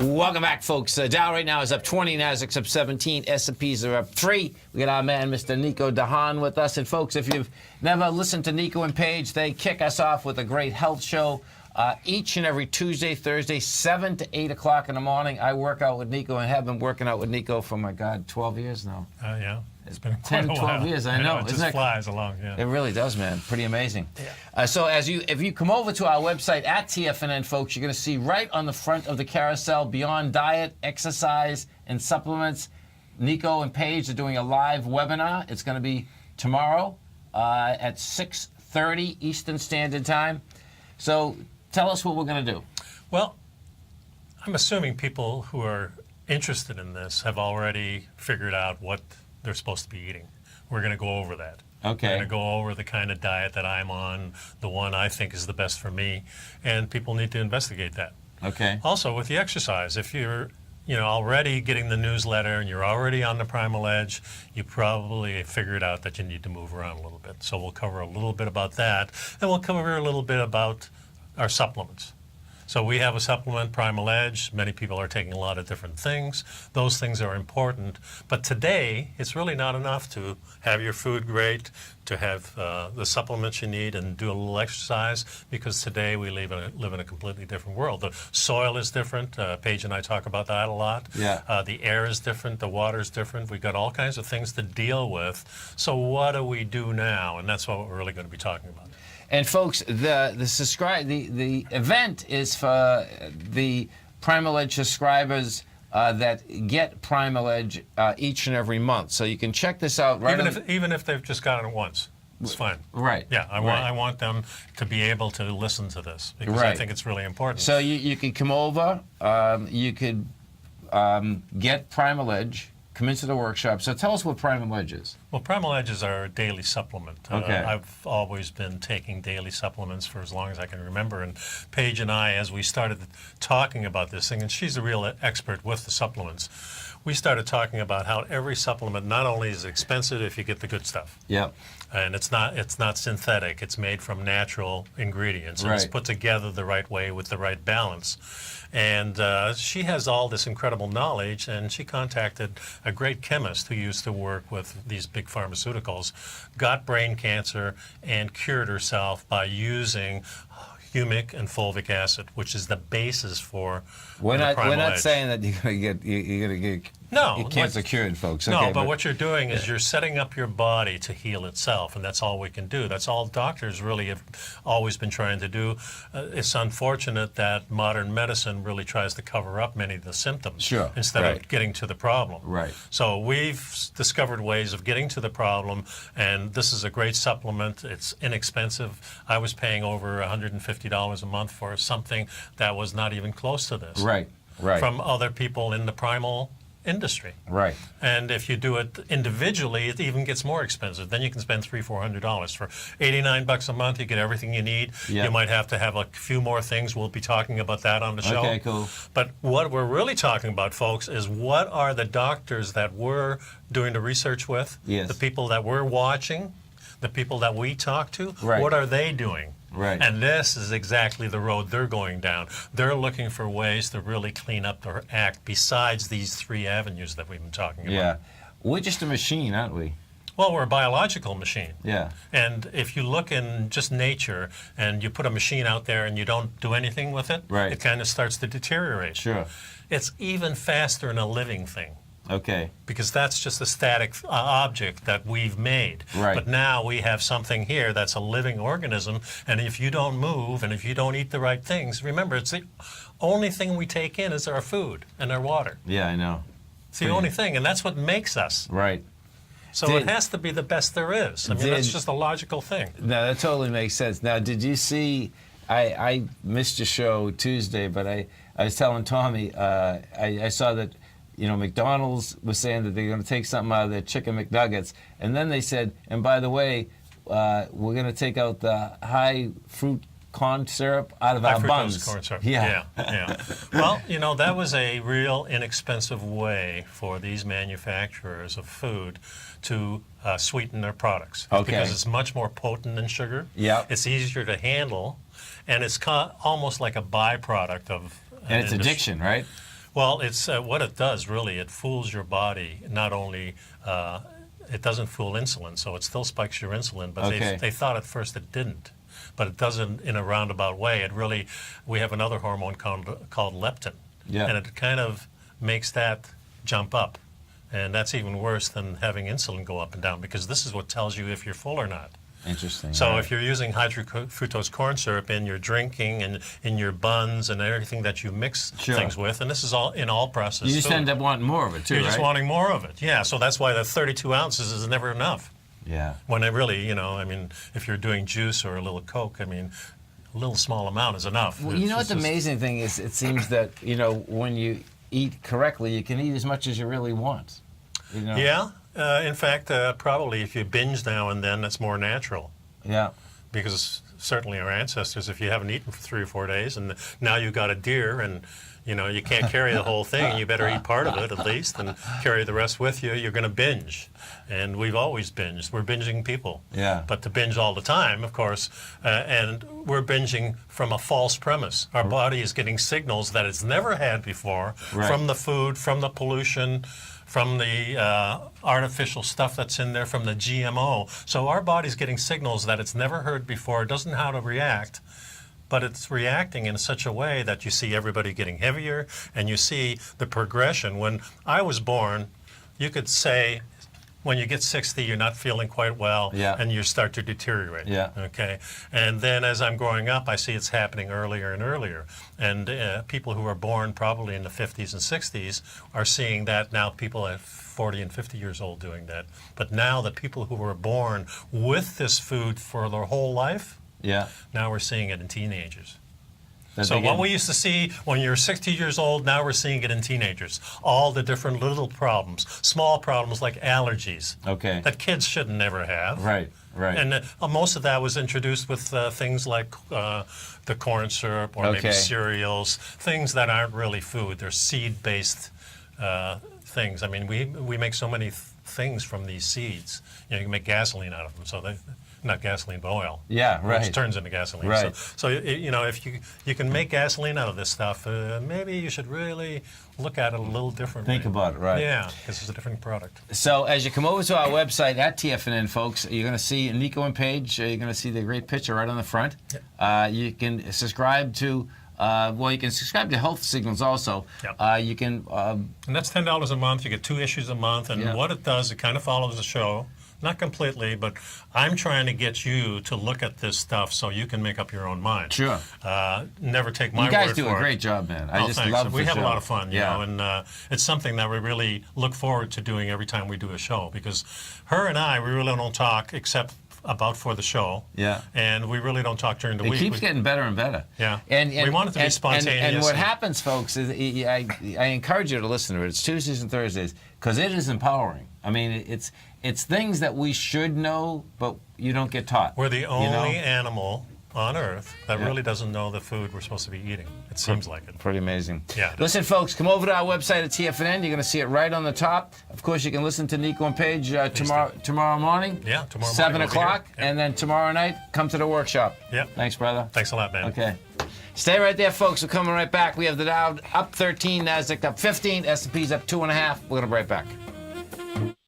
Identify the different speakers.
Speaker 1: Welcome back, folks. Dow right now is up 20, Nasdaq's up 17, S&Ps are up 3. We got our man, Mr. Nico Haan, with us. And, folks, if you've never listened to Nico and Paige, they kick us off with a great health show each and every Tuesday, Thursday, 7 to 8 o'clock in the morning. I work out with Nico and have been working out with Nico for, my God, 12 years now.
Speaker 2: Yeah. It's been
Speaker 1: 10, 12 years, I know.
Speaker 2: It just flies along, yeah.
Speaker 1: It really does, man. Pretty amazing.
Speaker 2: Yeah.
Speaker 1: So if you come over to our website at TFNN, folks, you're going to see right on the front of the carousel, beyond diet, exercise, and supplements, Nico and Paige are doing a live webinar. It's going to be tomorrow at 6:30 Eastern Standard Time. So tell us what we're going to do.
Speaker 2: Well, I'm assuming people who are interested in this have already figured out what they're supposed to be eating. We're going to go over that.
Speaker 1: Okay.
Speaker 2: We're going to go over the kind of diet that I'm on, the one I think is the best for me, and people need to investigate that.
Speaker 1: Okay.
Speaker 2: Also, with the exercise, if you're already getting the newsletter and you're already on the Primal Edge, you probably figured out that you need to move around a little bit. So we'll cover a little bit about that, and we'll cover a little bit about our supplements. So we have a supplement, Primal Edge. Many people are taking a lot of different things. Those things are important. But today, it's really not enough to have your food great, to have the supplements you need and do a little exercise, because today we live in a completely different world. The soil is different. Paige and I talk about that a lot.
Speaker 1: Yeah.
Speaker 2: The air is different. The water is different. We've got all kinds of things to deal with. So what do we do now? And that's what we're really going to be talking about.
Speaker 1: And folks, the event is for the Primal Edge subscribers that get Primal Edge each and every month. So you can check this out right
Speaker 2: even if they've just gotten it once. It's fine.
Speaker 1: Right.
Speaker 2: Yeah, I want them to be able to listen to this, because I think it's really important.
Speaker 1: So you could come over, you could get Primal Edge, come into the workshop. So tell us what Primal Edge is.
Speaker 2: Well, Primal Edge is our daily supplement.
Speaker 1: Okay.
Speaker 2: I've always been taking daily supplements for as long as I can remember. And Paige and I, as we started talking about this thing, and she's a real expert with the supplements, we started talking about how every supplement not only is expensive if you get the good stuff.
Speaker 1: Yeah.
Speaker 2: And it's not synthetic. It's made from natural ingredients. And it's put together the right way with the right balance. And she has all this incredible knowledge, and she contacted a great chemist who used to work with these big pharmaceuticals, got brain cancer, and cured herself by using humic and fulvic acid, which is the basis for
Speaker 1: We're not
Speaker 2: Edge.
Speaker 1: saying that you're gonna get cancer cured, folks. Okay,
Speaker 2: no, but what you're doing is you're setting up your body to heal itself, and that's all we can do. That's all doctors really have always been trying to do. It's unfortunate that modern medicine really tries to cover up many of the symptoms instead of getting to the problem.
Speaker 1: Right.
Speaker 2: So we've discovered ways of getting to the problem, and this is a great supplement. It's inexpensive. I was paying over $150 a month for something that was not even close to this.
Speaker 1: Right.
Speaker 2: From other people in the primal industry.
Speaker 1: Right.
Speaker 2: And if you do it individually, it even gets more expensive. Then you can spend $300-400 for $89 a month. You get everything you need.
Speaker 1: Yep.
Speaker 2: You might have to have a few more things. We'll be talking about that on the show.
Speaker 1: Okay, cool.
Speaker 2: But what we're really talking about, folks, is what are the doctors that we're doing the research with, the people that we're watching, the people that we talk to, what are they doing?
Speaker 1: Right.
Speaker 2: And this is exactly the road they're going down. They're looking for ways to really clean up their act besides these three avenues that we've been talking about.
Speaker 1: Yeah. We're just a machine, aren't we?
Speaker 2: Well, we're a biological machine.
Speaker 1: Yeah.
Speaker 2: And if you look in just nature and you put a machine out there and you don't do anything with it, it kind of starts to deteriorate.
Speaker 1: Sure.
Speaker 2: It's even faster in a living thing.
Speaker 1: Okay.
Speaker 2: Because that's just a static object that we've made.
Speaker 1: Right.
Speaker 2: But now we have something here that's a living organism, and if you don't move and if you don't eat the right things, remember, it's the only thing we take in is our food and our water.
Speaker 1: Yeah, I know.
Speaker 2: It's the only thing, and that's what makes us.
Speaker 1: Right.
Speaker 2: So it has to be the best there is. I mean, that's just a logical thing.
Speaker 1: No, that totally makes sense. Now, did you see, I missed your show Tuesday, but I was telling Tommy, I saw that McDonald's was saying that they're going to take something out of their chicken McNuggets, and then they said, and by the way, we're going to take out the high fruit corn syrup out of our buns.
Speaker 2: Corn syrup.
Speaker 1: Yeah.
Speaker 2: Well, that was a real inexpensive way for these manufacturers of food to sweeten their products. Because it's much more potent than sugar.
Speaker 1: Yeah.
Speaker 2: It's easier to handle, and it's almost like a byproduct of
Speaker 1: And it's addiction, right?
Speaker 2: Well, it's what it does really. It fools your body. Not only it doesn't fool insulin, so it still spikes your insulin. But
Speaker 1: Okay.
Speaker 2: they thought at first it didn't. But it doesn't in a roundabout way. It really, we have another hormone called leptin,
Speaker 1: Yeah.
Speaker 2: and it kind of makes that jump up. And that's even worse than having insulin go up and down, because this is what tells you if you're full or not.
Speaker 1: Interesting.
Speaker 2: So
Speaker 1: Right.
Speaker 2: if you're using high-fructose corn syrup in your drinking and in your buns and everything that you mix
Speaker 1: Sure.
Speaker 2: things with, and this is all in all processed
Speaker 1: You just
Speaker 2: food,
Speaker 1: end up wanting more of it too,
Speaker 2: you're
Speaker 1: right?
Speaker 2: just wanting more of it. Yeah, so that's why the 32 ounces is never enough.
Speaker 1: Yeah.
Speaker 2: When it really, I mean, if you're doing juice or a little Coke, I mean, a little small amount is enough.
Speaker 1: Well, you know what
Speaker 2: It's
Speaker 1: the
Speaker 2: just-
Speaker 1: amazing thing is? It seems that when you eat correctly, you can eat as much as you really want. You know?
Speaker 2: Yeah, in fact, probably if you binge now and then, that's more natural.
Speaker 1: Yeah.
Speaker 2: Because certainly our ancestors, if you haven't eaten for 3 or 4 days and now you got a deer and you can't carry the whole thing, you better eat part of it at least and carry the rest with you, you're going to binge. And we've always binged. We're binging people.
Speaker 1: Yeah.
Speaker 2: But to binge all the time, of course, and we're binging from a false premise. Our body is getting signals that it's never had before
Speaker 1: Right.
Speaker 2: from the food, from the pollution, from the artificial stuff that's in there, from the GMO. So our body's getting signals that it's never heard before, it doesn't know how to react, but it's reacting in such a way that you see everybody getting heavier, and you see the progression. When I was born, you could say, when you get 60, you're not feeling quite well,
Speaker 1: Yeah.
Speaker 2: and you start to deteriorate.
Speaker 1: Yeah.
Speaker 2: Okay. And then as I'm growing up, I see it's happening earlier and earlier. And people who are born probably in the 50s and 60s are seeing that now. People at 40 and 50 years old doing that. But now the people who were born with this food for their whole life,
Speaker 1: Yeah.
Speaker 2: now we're seeing it in teenagers.
Speaker 1: That
Speaker 2: So
Speaker 1: they
Speaker 2: what
Speaker 1: get-
Speaker 2: we used to see when you're 60 years old, now we're seeing it in teenagers. All the different little problems, small problems like allergies
Speaker 1: Okay.
Speaker 2: that kids should never have.
Speaker 1: Right. Right.
Speaker 2: And most of that was introduced with things like the corn syrup or maybe
Speaker 1: Okay.
Speaker 2: cereals, things that aren't really food. They're seed-based things. I mean, we make so many things from these seeds. You can make gasoline out of them. So not gasoline, but oil.
Speaker 1: Yeah, right.
Speaker 2: Which turns into gasoline.
Speaker 1: Right.
Speaker 2: So if you can make gasoline out of this stuff, maybe you should really look at it a little differently.
Speaker 1: Think about it, right.
Speaker 2: Yeah, because it's a different product.
Speaker 1: So as you come over to our website at TFNN, folks, you're going to see Nico and Paige. You're going to see the great picture right on the front. You can subscribe to, you can subscribe to Health Signals also.
Speaker 2: Yep.
Speaker 1: You can,
Speaker 2: And that's $10 a month. You get 2 issues a month. And
Speaker 1: Yeah.
Speaker 2: what it does, it kind of follows the show. Not completely, but I'm trying to get you to look at this stuff so you can make up your own mind.
Speaker 1: Sure.
Speaker 2: Never take my
Speaker 1: you guys
Speaker 2: word
Speaker 1: do
Speaker 2: for
Speaker 1: a
Speaker 2: it.
Speaker 1: great job, man. I
Speaker 2: Oh,
Speaker 1: just
Speaker 2: thanks.
Speaker 1: love
Speaker 2: We
Speaker 1: the
Speaker 2: have
Speaker 1: show.
Speaker 2: a lot of fun, you
Speaker 1: Yeah.
Speaker 2: know, and it's something that we really look forward to doing every time we do a show, because her and I, we really don't talk except about for the show.
Speaker 1: Yeah.
Speaker 2: And we really don't talk during the
Speaker 1: It
Speaker 2: week.
Speaker 1: keeps getting better and better.
Speaker 2: Yeah.
Speaker 1: And
Speaker 2: We want it to be spontaneous.
Speaker 1: And what happens, folks, is I encourage you to listen to it. It's Tuesdays and Thursdays because it is empowering. I mean, it's things that we should know, but you don't get taught.
Speaker 2: We're the
Speaker 1: you
Speaker 2: only
Speaker 1: know?
Speaker 2: animal on Earth that
Speaker 1: Yeah.
Speaker 2: really doesn't know the food we're supposed to be eating. It seems like it.
Speaker 1: Pretty amazing.
Speaker 2: Yeah.
Speaker 1: Listen, folks, come over to our website at TFNN. You're going to see it right on the top. Of course, you can listen to Nico and Paige tomorrow morning.
Speaker 2: Yeah, tomorrow morning
Speaker 1: 7
Speaker 2: we'll be here.
Speaker 1: o'clock.
Speaker 2: Yep.
Speaker 1: And then tomorrow night, come to the workshop.
Speaker 2: Yep.
Speaker 1: Thanks, brother.
Speaker 2: Thanks a lot, man.
Speaker 1: Okay. Stay right there, folks. We're coming right back. We have the Dow up 13, NASDAQ up 15, S&P's up 2.5. We're going to be right back.